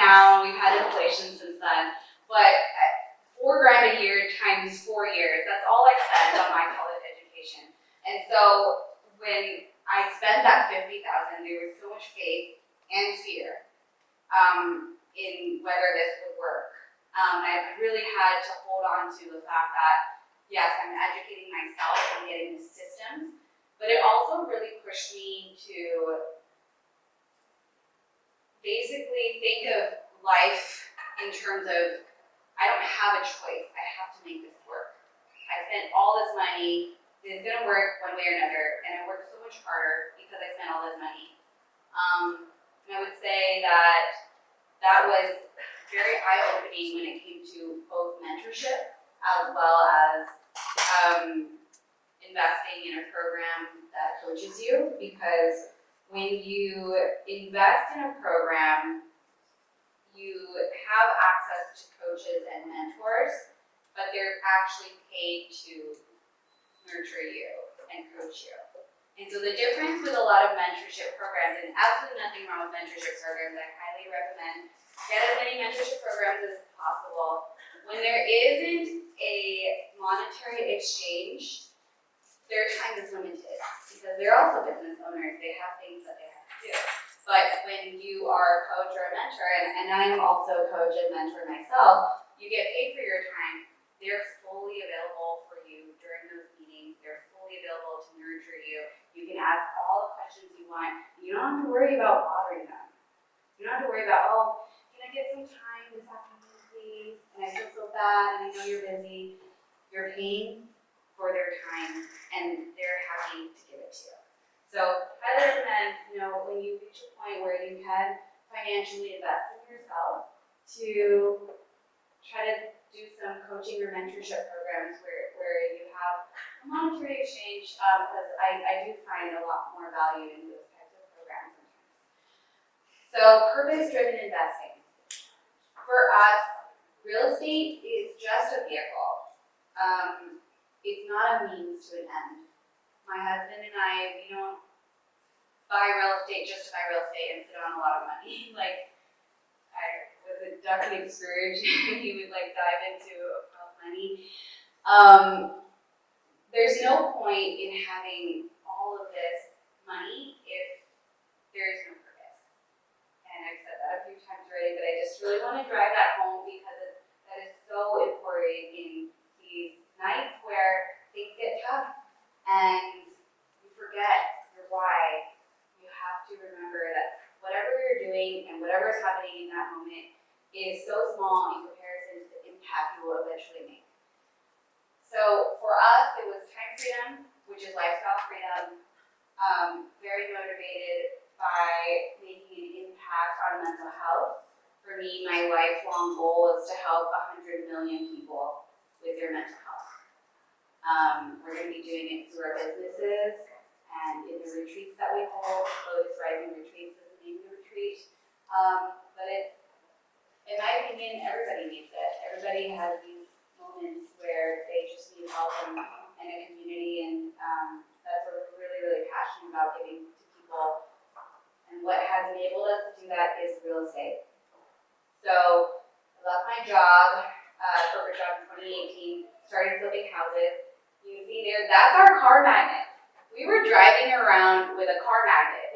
down. We've had inflation since then, but $4,000 a year times 4 years, that's all I spent on my college education. And so when I spent that $50,000, there was so much faith and fear in whether this would work. I really had to hold on to the fact that, yes, I'm educating myself and getting the systems, but it also really pushed me to basically think of life in terms of, I don't have a choice, I have to make this work. I spent all this money, it's gonna work one way or another, and I worked so much harder because I spent all this money. And I would say that was very eye-opening when it came to both mentorship as well as investing in a program that coaches you, because when you invest in a program, you have access to coaches and mentors, but they're actually paid to nurture you and coach you. And so the difference with a lot of mentorship programs, and absolutely nothing wrong with mentorship programs, I highly recommend get as many mentorship programs as possible. When there isn't a monetary exchange, their time is limited because they're also business owners. They have things that they have to do. But when you are a coach or a mentor, and I am also a coach and mentor myself, you get paid for your time. They're fully available for you during those meetings. They're fully available to nurture you. You can ask all the questions you want. You don't have to worry about bothering them. You don't have to worry about, oh, can I get some time this afternoon, please? And I feel so bad, and I know you're busy. You're paying for their time, and they're happy to give it to you. So I recommend, when you reach a point where you can financially invest in yourself, to try to do some coaching or mentorship programs where you have a monetary exchange, because I do find a lot more value in those types of programs sometimes. So purpose-driven investing. For us, real estate is just a vehicle. It's not a means to an end. My husband and I, we don't buy real estate just to buy real estate and sit on a lot of money. Like, I was a ducking Scrooge, and he would dive into a pile of money. There's no point in having all of this money if there's no purpose. And I've said that a few times already, but I just really want to drive that home because that is so important in these nights where things get tough and you forget your why. You have to remember that whatever you're doing and whatever is happening in that moment is so small in comparison to the impact you will eventually make. So for us, it was time freedom, which is lifestyle freedom. Very motivated by making an impact on mental health. For me, my lifelong goal is to help 100 million people with their mental health. We're going to be doing it through our businesses and in the retreats that we hold. Lotus Rising Retreats is the name of the retreat. But it's, in my opinion, everybody needs it. Everybody has these moments where they just need help and a community, and that's what we're really, really passionate about giving to people. And what has enabled us to do that is real estate. So I left my job, corporate job in 2018, started flipping houses. You can see there, that's our car magnet. We were driving around with a car magnet.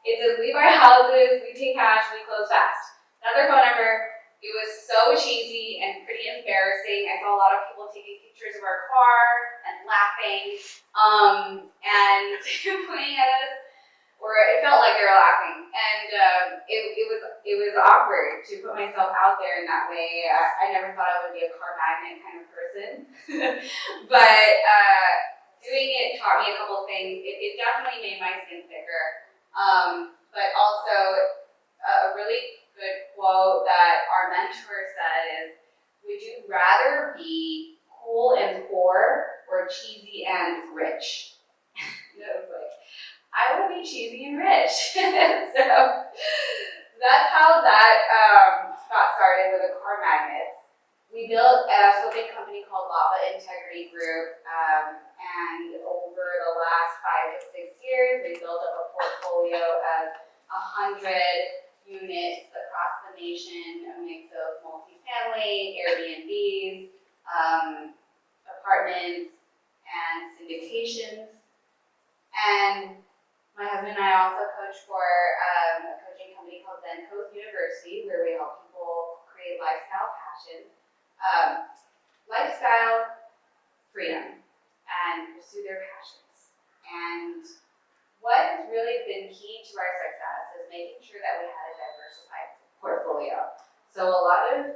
It says, we buy houses, we take cash, we close fast. That's our phone number. It was so cheesy and pretty embarrassing. I saw a lot of people taking pictures of our car and laughing, and pointing at us, or it felt like they were laughing. And it was awkward to put myself out there in that way. I never thought I would be a car magnet kind of person. But doing it taught me a couple of things. It definitely made my skin thicker. But also a really good quote that our mentor said is, would you rather be cool and poor or cheesy and rich? And I was like, I want to be cheesy and rich. So that's how that got started with the car magnets. We built a flipping company called Lava Integrity Group, and over the last 5 to 6 years, we built up a portfolio of 100 units across the the nation, a mix of multifamily, Airbnbs, apartments, and syndications. And my husband and I also coach for a coaching company called Ngo University, where we help people create lifestyle passion, lifestyle freedom, and pursue their passions. And what has really been key to our success is making sure that we had a diversified portfolio. So a lot of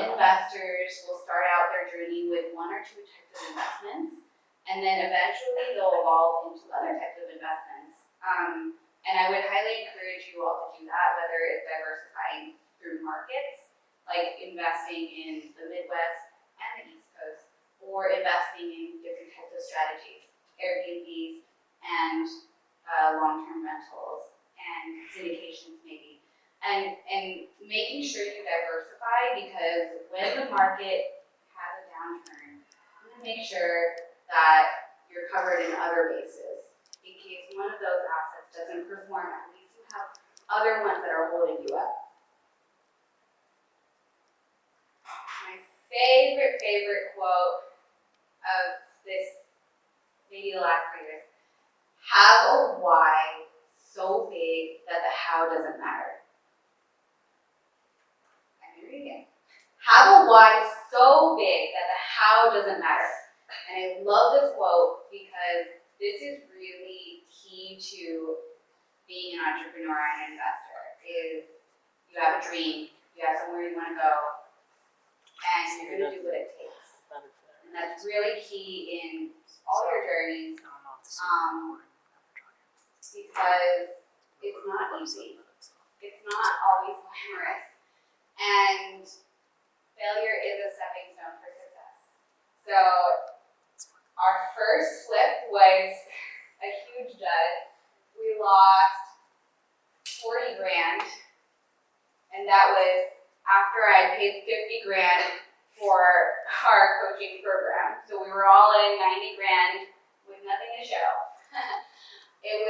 investors will start out their journey with one or two types of investments, and then eventually they'll evolve into other types of investments. And I would highly encourage you all to do that, whether it's diversifying through markets, like investing in the Midwest and the East Coast, or investing in different types of strategies, Airbnbs and long-term rentals and syndications maybe. And making sure you diversify, because when the market has a downturn, you want to make sure that you're covered in other bases. In case one of those assets doesn't perform, at least you have other ones that are holding you up. My favorite quote of this, maybe the last 3 years: have a why so big that the how doesn't matter. I'm going to read again. Have a why so big that the how doesn't matter. And I love this quote because this is really key to being an entrepreneur and an investor. Is you have a dream, you have somewhere you want to go, and you're going to do what it takes. And that's really key in all your journeys, because it's not easy. It's not always glamorous. And failure is a stepping stone for success. So our first flip was a huge dud. We lost 40 grand, and that was after I paid 50 grand for our coaching program. So we were all in 90 grand with nothing to show. It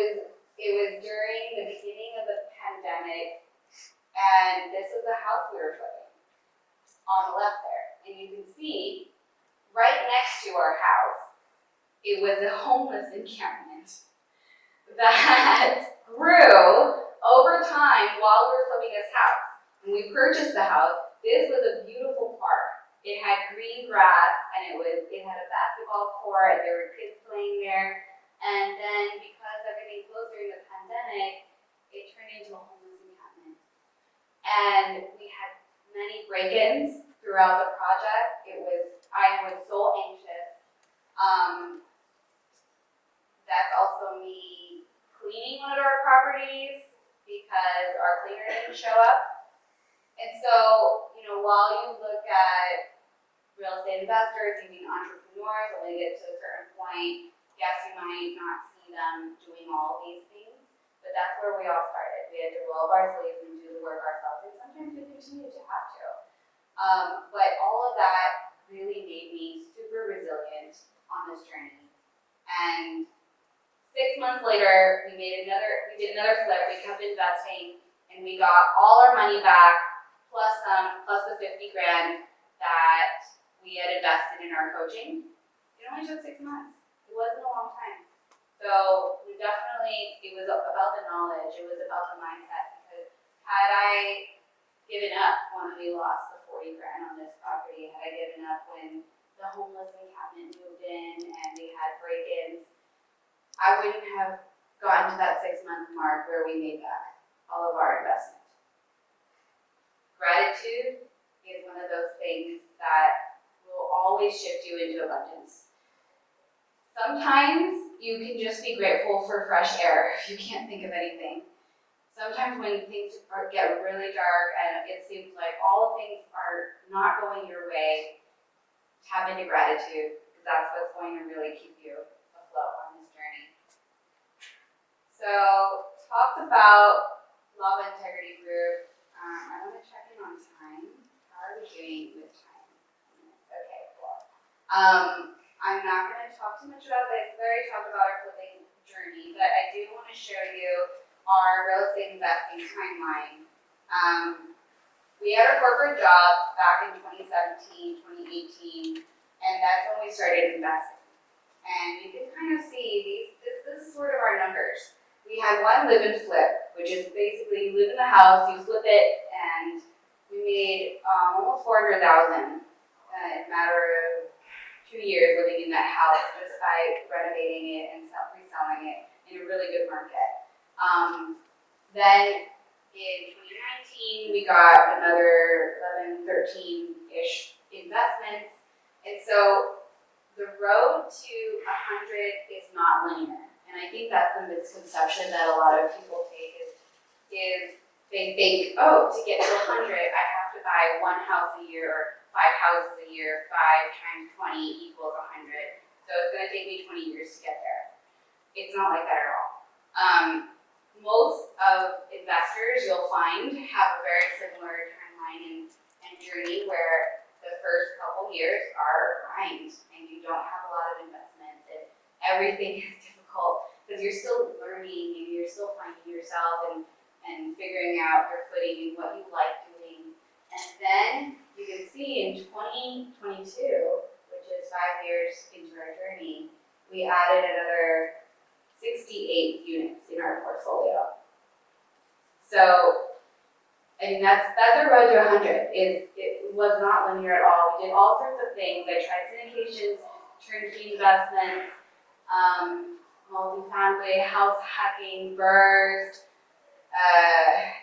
was during the beginning of the pandemic, and this was the house we were flipping on the left there. And you can see right next to our house, it was a homeless encampment that grew over time while we were flipping this house. When we purchased the house, this was a beautiful park. It had green grass, and it had a basketball court, and there were kids playing there. And then because everything closed during the pandemic, it turned into a homeless encampment. And we had many break-ins throughout the project. I was so anxious. That's also me cleaning one of our properties because our cleaner didn't show up. And so, while you look at real estate investors, using entrepreneurs, when they get to a certain point, yes, you might not see them doing all these things, but that's where we all started. We had to roll up our sleeves and do the work ourselves, and sometimes we continue to have to. But all of that really made me super resilient on this journey. And 6 months later, we did another flip. We kept investing, and we got all our money back, plus the 50 grand that we had invested in our coaching. It only took 6 months. It wasn't a long time. So it was about the knowledge. It was about the mindset. Because had I given up when we lost the 40 grand on this property, had I given up when the homeless encampment moved in and we had break-ins, I wouldn't have gotten to that 6-month mark where we made back all of our investment. Gratitude is one of those things that will always shift you into abundance. Sometimes you can just be grateful for fresh air if you can't think of anything. Sometimes when things get really dark and it seems like all things are not going your way, tap into gratitude, because that's what's going to really keep you afloat on this journey. So, talked about Law of Integrity Group. I want to check in on time. How are we doing with time? Okay, cool. I'm not going to talk too much about this. We already talked about our flipping journey, but I do want to show you our real estate investing timeline. We had our corporate jobs back in 2017, 2018, and that's when we started investing. And you can kind of see this is sort of our numbers. We had one live and flip, which is basically you live in the house, you flip it, and we made almost $400,000 in a matter of 2 years living in that house just by renovating it and reselling it in a really good market. Then in 2019, we got another 11, 13-ish investments. And so the road to 100 is not linear. And I think that's a misconception that a lot of people take is they think, oh, to get to 100, I have to buy one house a year or 5 houses a year, 5 times 20 equals 100. So it's going to take me 20 years to get there. It's not like that at all. Most of investors you'll find have a very similar timeline and journey where the first couple years are grind and you don't have a lot of investments and everything is difficult because you're still learning and you're still finding yourself and figuring out your footing and what you like doing. And then you can see in 2022, which is 5 years into our journey, we added another 68 units in our portfolio. So, I mean, that's our road to 100. It was not linear at all. We did all sorts of things. I tried syndications, turnkey investments, multifamily, house hacking, BRRRRs,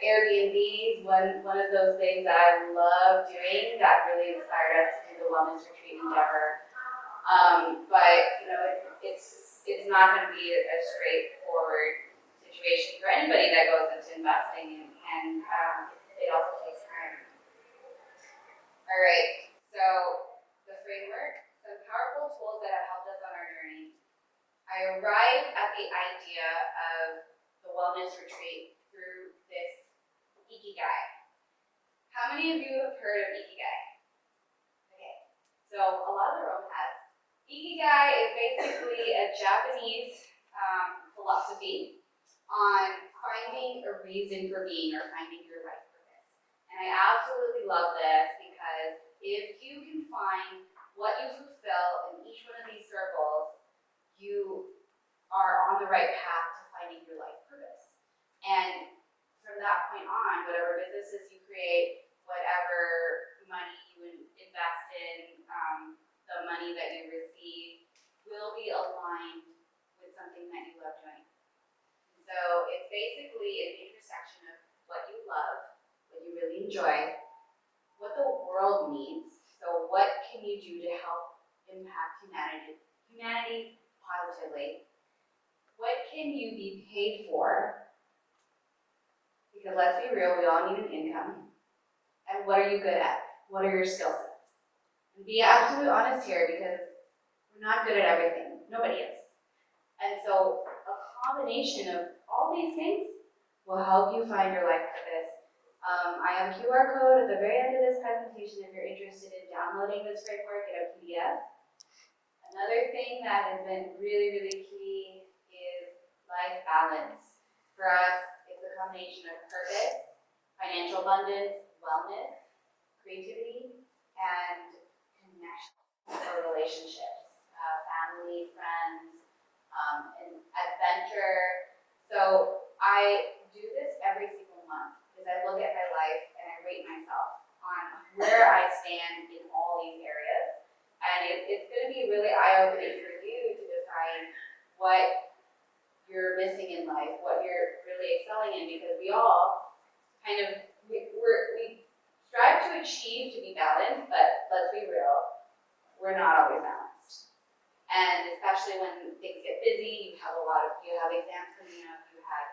Airbnbs. One of those things that I love doing that really inspired us to do the wellness retreat endeavor. But you know, it's not going to be a straightforward situation for anybody that goes into investing, and it also takes time. All right, so the framework, some powerful tools that have helped us on our journey. I arrived at the idea of the wellness retreat through this ikigai. How many of you have heard of ikigai? Okay, so a lot of the room has. Ikigai is basically a Japanese philosophy on finding a reason for being or finding your life purpose. And I absolutely love this because if you can find what you fulfill in each one of these circles, you are on the right path to finding your life purpose. And from that point on, whatever businesses you create, whatever money you invest in, the money that you receive will be aligned with something that you love doing. So it's basically an intersection of what you love, what you really enjoy, what the world needs. So what can you do to help impact humanity positively? What can you be paid for? Because let's be real, we all need an income. And what are you good at? What are your skill sets? And be absolutely honest here because we're not good at everything. Nobody is. And so a combination of all these things will help you find your life purpose. I have a QR code at the very end of this presentation if you're interested in downloading this framework in a PDF. Another thing that has been really, really key is life balance. For us, it's a combination of purpose, financial abundance, wellness, creativity, and connection or relationships, family, friends, and adventure. So I do this every single month because I look at my life and I rate myself on where I stand in all these areas. And it's going to be really eye-opening for you to define what you're missing in life, what you're really excelling in, because we all kind of, we strive to achieve to be balanced, but let's be real, we're not always balanced. And especially when things get busy, you have exams coming up, you have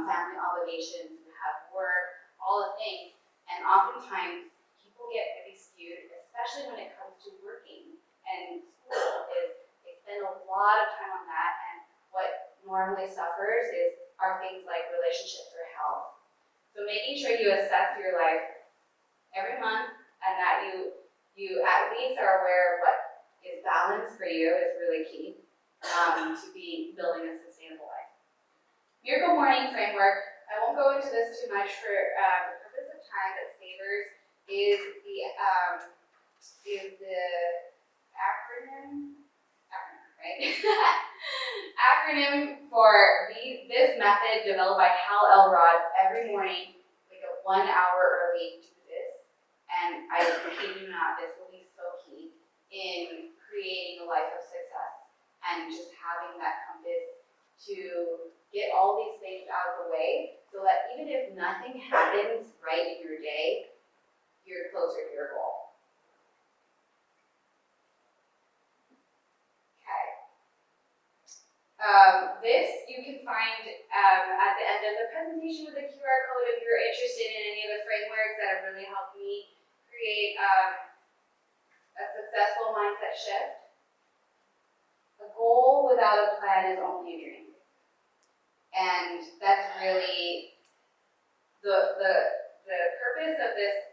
family obligations, you have work, all the things, and oftentimes people get really skewed, especially when it comes to working. And school they spend a lot of time on that, and what normally suffers are things like relationships or health. So making sure you assess your life every month, and that you at least are aware of what is balance for you is really key to be building a sustainable life. Miracle Morning Framework, I won't go into this too much for the purpose of time that savers is the acronym, right? Acronym for this method developed by Hal Elrod. Every morning, wake up 1 hour early, do this, and I kid you not, this will be so key in creating a life of success and just having that compass to get all these things out of the way so that even if nothing happens right in your day, you're closer to your goal. This you can find at the end of the presentation with a QR code if you're interested in any of the frameworks that have really helped me create a successful mindset shift. A goal without a plan is only a dream. And that's really the purpose of this,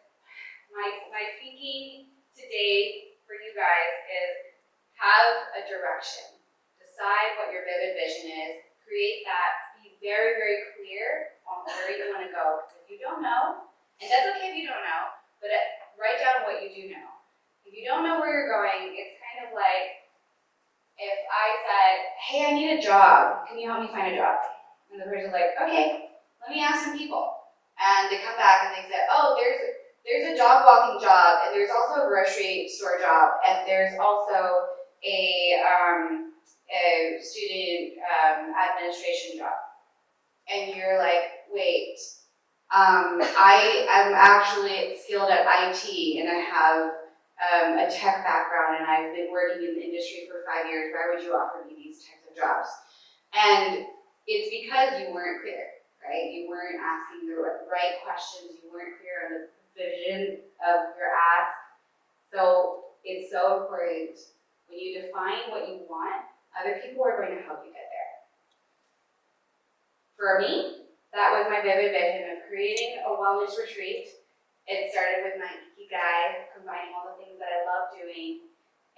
my speaking today for you guys is have a direction. Decide what your vivid vision is, create that, be very, very clear on where you want to go. Because if you don't know, and that's okay if you don't know, but write down what you do know. If you don't know where you're going, it's kind of like if I said, hey, I need a job. Can you help me find a job? And the person's like, okay, let me ask some people. And they come back and they say, oh, there's a dog walking job, and there's also a grocery store job, and there's also a student administration job. And you're like, wait, I am actually skilled at IT, and I have a tech background, and I've been working in the industry for 5 years. Why would you offer me these types of jobs? And it's because you weren't clear, right? You weren't asking the right questions. You weren't clear on the vision of your ask. So it's so important when you define what you want, other people are going to help you get there. For me, that was my vivid vision of creating a wellness retreat. It started with my ikigai, combining all the things that I love doing,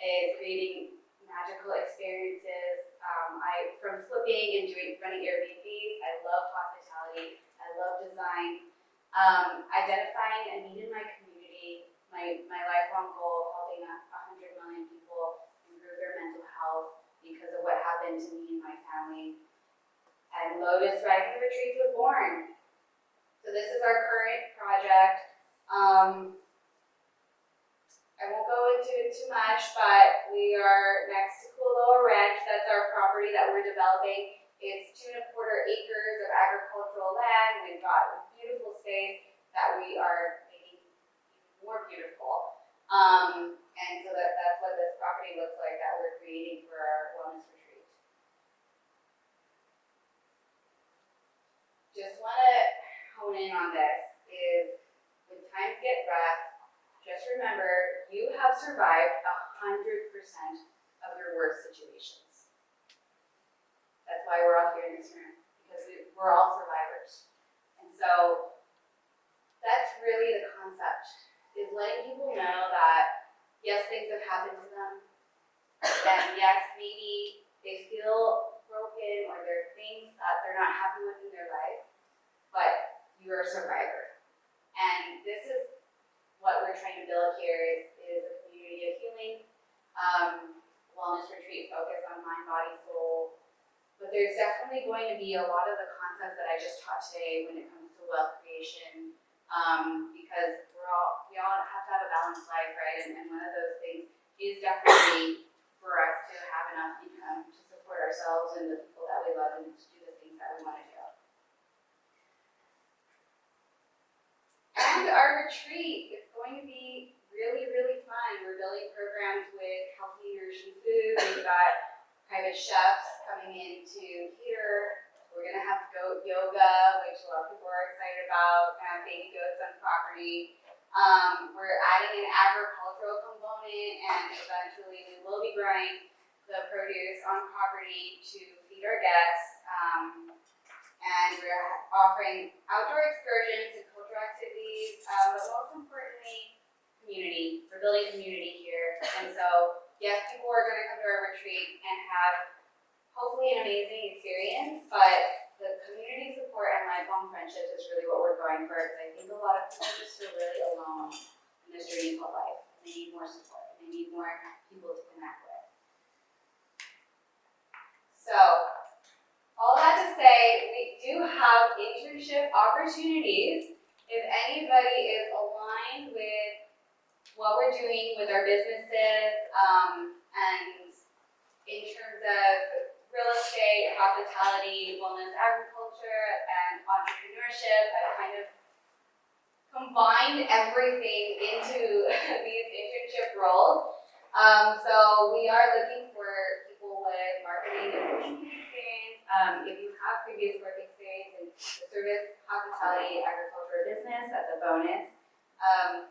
is creating magical experiences. From flipping and running Airbnbs, I love hospitality, I love design. Identifying a need in my community, my lifelong goal, helping 100 million people improve their mental health because of what happened to me and my family. And Lotus Rising Retreats was born. So this is our current project. I won't go into it too much, but we are next to Kaneohe Ranch. That's our property that we're developing. It's 2.25 acres of agricultural land. We've got a beautiful space that we are making even more beautiful. And so that's what this property looks like that we're creating for our wellness retreat. Just want to hone in on this is when times get rough, just remember you have survived 100% of your worst situations. That's why we're all here in this room, because we're all survivors. And so that's really the concept, is letting people know that yes, things have happened to them, and yes, maybe they feel broken or there are things that they're not happy with in their life, but you're a survivor. And this is what we're trying to build here is a community of healing, wellness retreat focused on mind, body, soul. But there's definitely going to be a lot of the concepts that I just taught today when it comes to wealth creation, because we all have to have a balanced life, right? And one of those things is definitely for us to have enough income to support ourselves and the people that we love and to do the things that we want to do. And our retreat is going to be really, really fun. We're building programs with healthy, nourishing food. We've got private chefs coming in to cater. We're going to have goat yoga, which a lot of people are excited about, baby goats on property. We're adding an agricultural component, and eventually we will be growing the produce on property to feed our guests. And we're offering outdoor excursions and cultural activities, but most importantly, community. We're building community here. And so, yes, people are going to come to our retreat and have hopefully an amazing experience, but the community support and lifelong friendships is really what we're going for, because I think a lot of people just feel really alone in this journey called life. And they need more support. And they need more people to connect with. So, all that to say, we do have internship opportunities. If anybody is aligned with what we're doing with our businesses, and in terms of real estate, hospitality, wellness, agriculture, and entrepreneurship, I've kind of combined everything into these internship roles. So we are looking for people with marketing and social media experience. If you have previous work experience in the service, hospitality, agriculture, business, that's a bonus.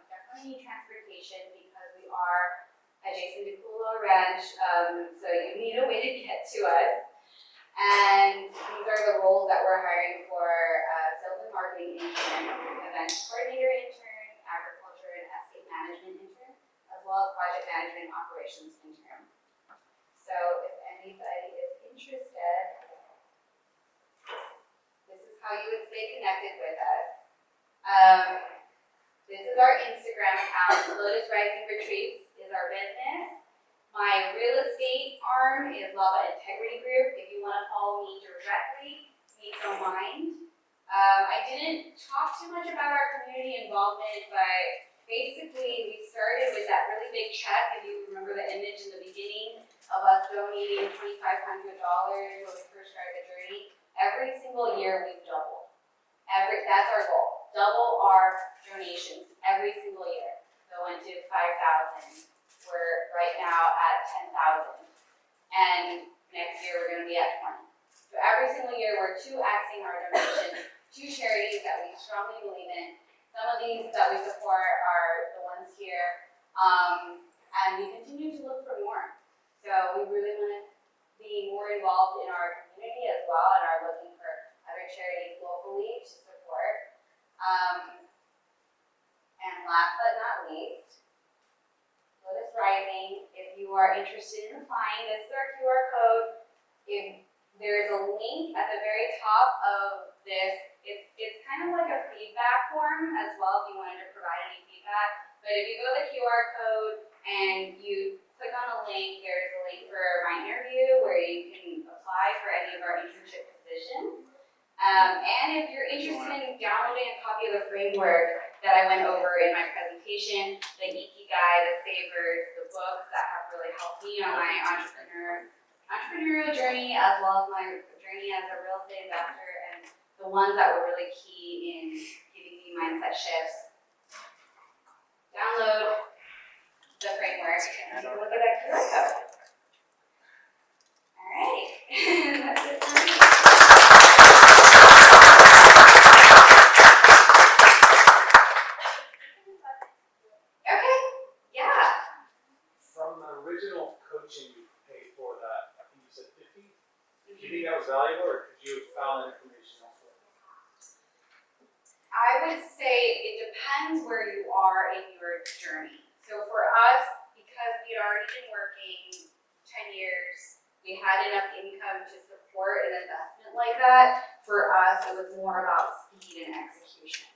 Definitely need transportation because we are adjacent to Kulo Ranch, so you need a way to get to us. And these are the roles that we're hiring for: sales and marketing intern, events coordinator intern, agriculture and estate management intern, as well as project management operations intern. So if anybody is interested, this is how you would stay connected with us. This is our Instagram account. Lotus Rising Retreats is our business. My real estate arm is Lava Integrity Group. If you want to follow me directly, please don't mind. I didn't talk too much about our community involvement, but basically we started with that really big check. If you remember the image in the beginning of us donating $2,500 when we first started the journey, every single year we've doubled. That's our goal. Double our donations every single year. So it went to 5,000. We're right now at 10,000. And next year we're going to be at 20. So every single year we're 2xing our donations to charities that we strongly believe in. Some of these that we support are the ones here. And we continue to look for more. So we really want to be more involved in our community as well, and are looking for other charities locally to support. And last but not least, Lotus Rising. If you are interested in applying, this is our QR code. If there's a link at the very top of this, it's kind of like a feedback form as well if you wanted to provide any feedback. But if you go to the QR code and you click on a link, there's a link for my interview where you can apply for any of our internship positions. And if you're interested in downloading a copy of the framework that I went over in my presentation, the Ikigai, the Savers, the books that have really helped me on my entrepreneurial journey, as well as my journey as a real estate investor, and the ones that were really key in giving me mindset shifts. Download the framework and take a look at that QR code. All right, that's it for me. Okay, yeah. From the original coaching you paid for that, I think you said 50. Do you think that was valuable, or could you have found that information elsewhere? I would say it depends where you are in your journey. So for us, because we had already been working 10 years, we had enough income to support an investment like that. For us, it was more about speed and execution.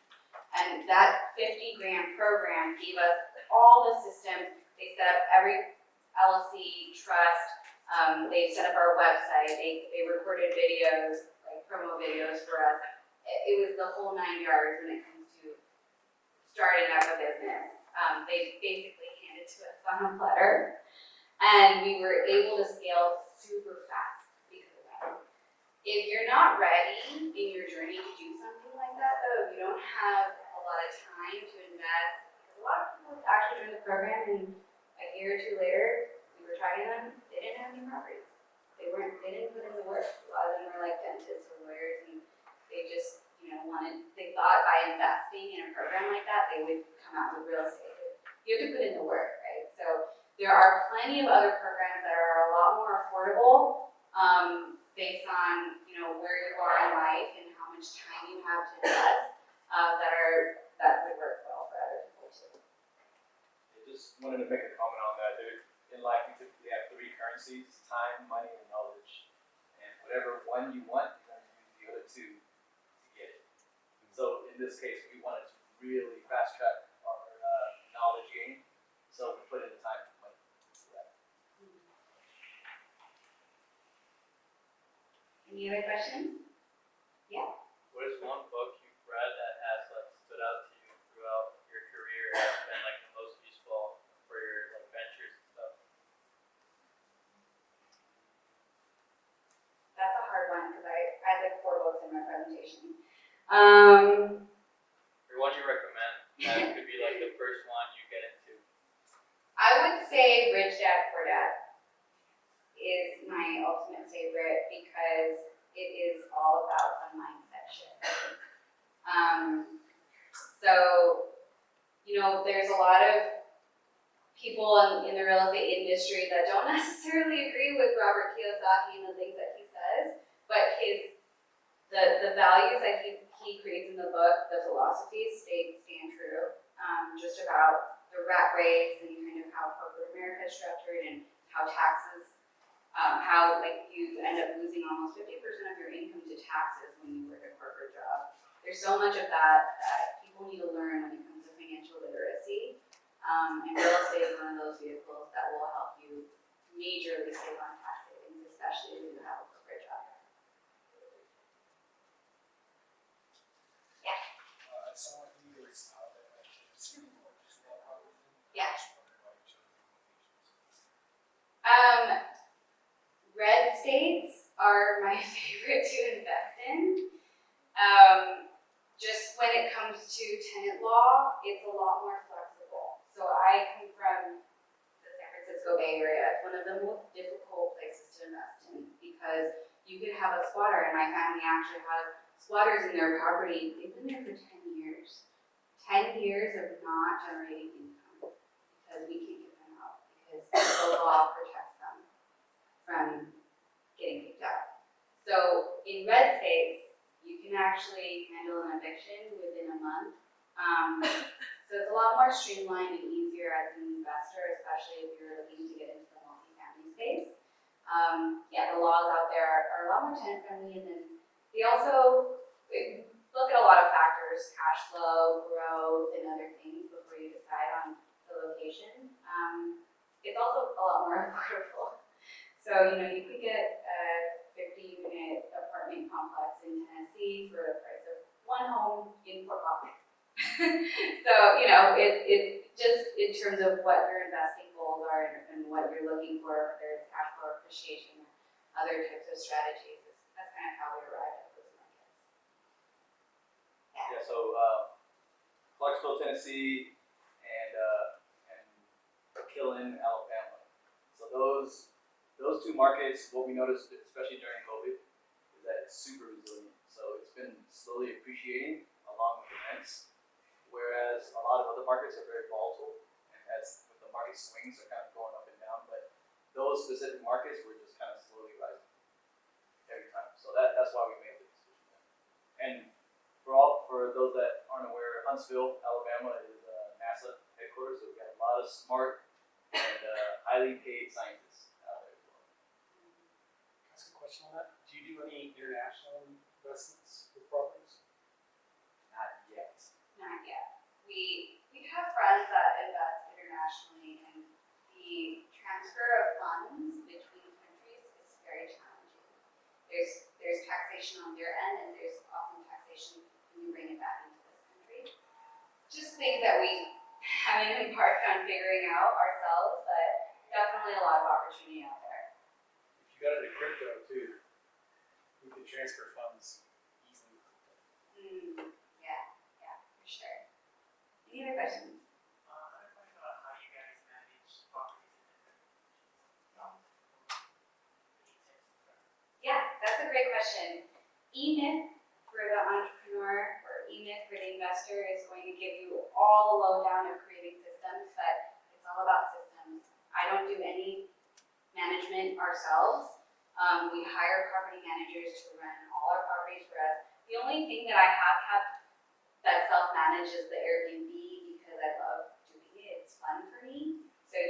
And that 50 grand program gave us all the systems. They set up every LLC trust. They set up our website. They recorded videos, like promo videos for us. It was the whole 9 yards when it comes to starting up a business. They basically handed to us on a platter, and we were able to scale super fast because of that. If you're not ready in your journey to do something like that, though, you don't have a lot of time to invest. A lot of people actually joined the program, and a year or two later, we were trying them. They didn't have any properties. They didn't put in the work. A lot of them were like dentists or lawyers, and they just, they thought by investing in a program like that, they would come out with real estate. You have to put in the work, right? So there are plenty of other programs that are a lot more affordable, based on, where you are in life and how much time you have to invest, that would work well for other people too. I just wanted to make a comment on that. In life, we typically have three currencies: time, money, and knowledge. And whatever one you want, you're going to use the other in this case, we wanted to really fast track our knowledge gain, so we put in the time and money for that. Any other questions? Yeah. What is one book you've read that has like stood out to you throughout your career has been like the most useful for your like ventures and stuff? That's a hard one because I had like 4 books in my presentation. Or one you recommend that could be like the first one you get into? I would say Rich Dad Poor Dad is my ultimate favorite because it is all about the mindset shift. So, you know, there's a lot of people in the real estate industry that don't necessarily agree with Robert Kiyosaki and the things that he says, but the values that he creates in the book, the philosophies stand true. Just about the rat race and kind of how corporate America is structured and how taxes, how like you end up losing almost 50% of your income to taxes when you work a corporate job. There's so much of that people need to learn when it comes to financial literacy. And real estate is one of those vehicles that will help you majorly save on tax savings, especially if you have a corporate job. Yeah. I saw you were out there. Yeah. Red states are my favorite to invest in. Just when it comes to tenant law, it's a lot more flexible. So I come from the San Francisco Bay Area. It's one of the most difficult places to invest in because you could have a squatter, and my family actually has squatters in their property. They've been there for 10 years. 10 years of not generating income because we can't get them out because the law protects them from getting kicked out. So in red states, you can actually handle an eviction within a month. So it's a lot more streamlined and easier as an investor, especially if you're looking to get into the multifamily space. The laws out there are a lot more tenant friendly, and then they also look at a lot of factors, cash flow, growth, and other things before you decide on the location. It's also a lot more affordable. So, you know, you could get a 50-unit apartment complex in Tennessee for the price of one home in Fort Lauderdale. So, you know, it just in terms of what your investing goals are and what you're looking for, whether it's cash flow appreciation or other types of strategies, that's kind of how we arrived at those markets. Yeah, so Clarksville, Tennessee, and Killen, Alabama. So those 2 markets, what we noticed, especially during COVID, is that it's super resilient. So it's been slowly appreciating along with the rents, whereas a lot of other markets are very volatile, and as with the market swings are kind of going up and down, but those specific markets were just kind of slowly rising every time. So that's why we made the decision. And for those that aren't aware, Huntsville, Alabama is NASA headquarters, so we got a lot of smart and highly paid scientists out there as well. Can I ask a question on that? Do you do any international investments with properties? Not yet. Not yet. We have friends that invest internationally, and the transfer of funds between countries is very challenging. There's taxation on their end, and there's often taxation when you bring it back into this country. Just things that we haven't embarked on figuring out ourselves, but definitely a lot of opportunity out there. If you got into crypto too, you can transfer funds easily. Yeah, for sure. Any other questions? I have a question about how you guys manage properties in different Yeah, that's a great question. E-Myth for the entrepreneur or E-Myth for the investor is going to give you all the lowdown of creating systems, but it's all about systems. I don't do any management ourselves. We hire property managers to run all our properties for us. The only thing that I have had that self-manage is the Airbnb because I love doing it. It's fun for me. So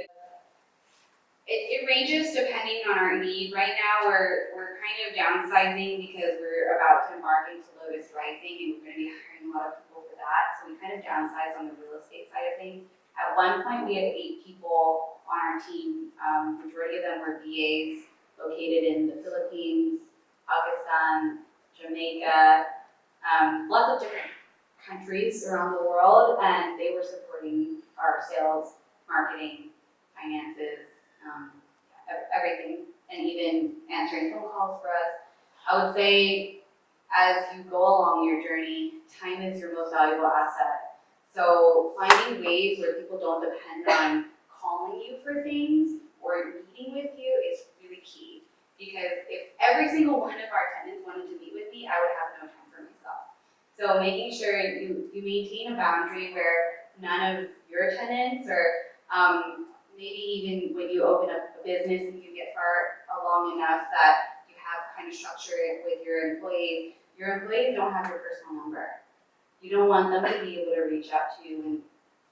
it ranges depending on our need. Right now we're kind of downsizing because we're about to embark into Lotus Rising, and we're going to be hiring a lot of people that, so we kind of downsized on the real estate side of things. At one point, we had 8 people on our team. Majority of them were VAs located in the Philippines, Pakistan, Jamaica, lots of different countries around the world, and they were supporting our sales, marketing, finances, everything, and even answering phone calls for us. I would say, as you go along your journey, time is your most valuable asset. So finding ways where people don't depend on calling you for things or meeting with you is really key. Because if every single one of our tenants wanted to meet with me, I would have no time for myself. So making sure you maintain a boundary where none of your tenants or maybe even when you open up a business and you get far along enough that you have kind of structure it with your employees don't have your personal number. You don't want them to be able to reach out to you when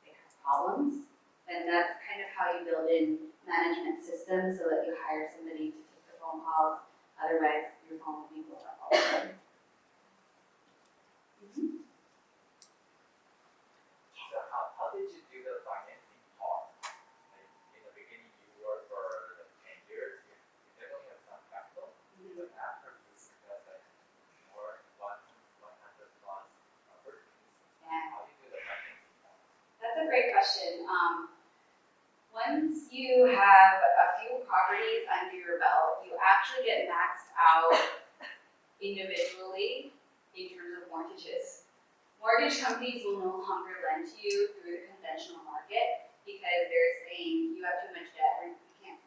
they have problems. And that's kind of how you build in management systems so that you hire somebody to take the phone calls. Otherwise, your phone will be blown up all the time. So how did you do the financing part? Like in the beginning you worked for like 10 years, you definitely have some capital, but after you invest like more 100 plus properties, Yeah. how do you do the financing part? That's a great question. Once you have a few properties under your belt, you actually get maxed out individually in terms of mortgages. Mortgage companies will no longer lend to you through the conventional market because they're saying you have too much debt or we can't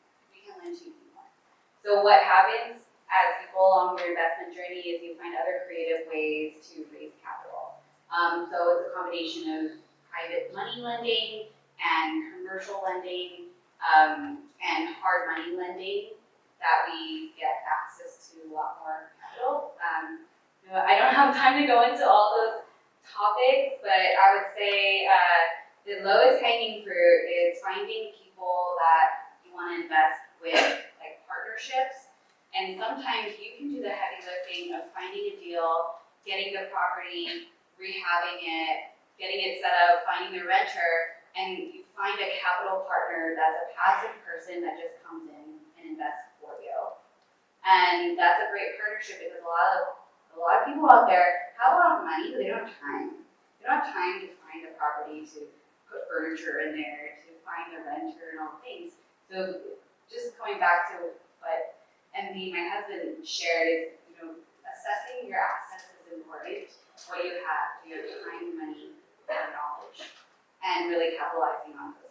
lend to you anymore. So what happens as you go along your investment journey is you find other creative ways to raise capital. So it's a combination of private money lending and commercial lending and hard money lending that we get access to a lot more capital. I don't have time to go into all those topics, but I would say the lowest hanging fruit is finding people that you want to invest with, like partnerships. And sometimes you can do the heavy lifting of finding a deal, getting the property, rehabbing it, getting it set up, finding the renter, and you find a capital partner that's a passive person that just comes in and invests for you. And that's a great partnership because a lot of people out there have a lot of money, but they don't have time. They don't have time to find a property, to put furniture in there, to find the renter and all things. So just going back to what MD, my husband, shared is, assessing your assets is important. What do you have? Do you have time, money, and knowledge? And really capitalizing on those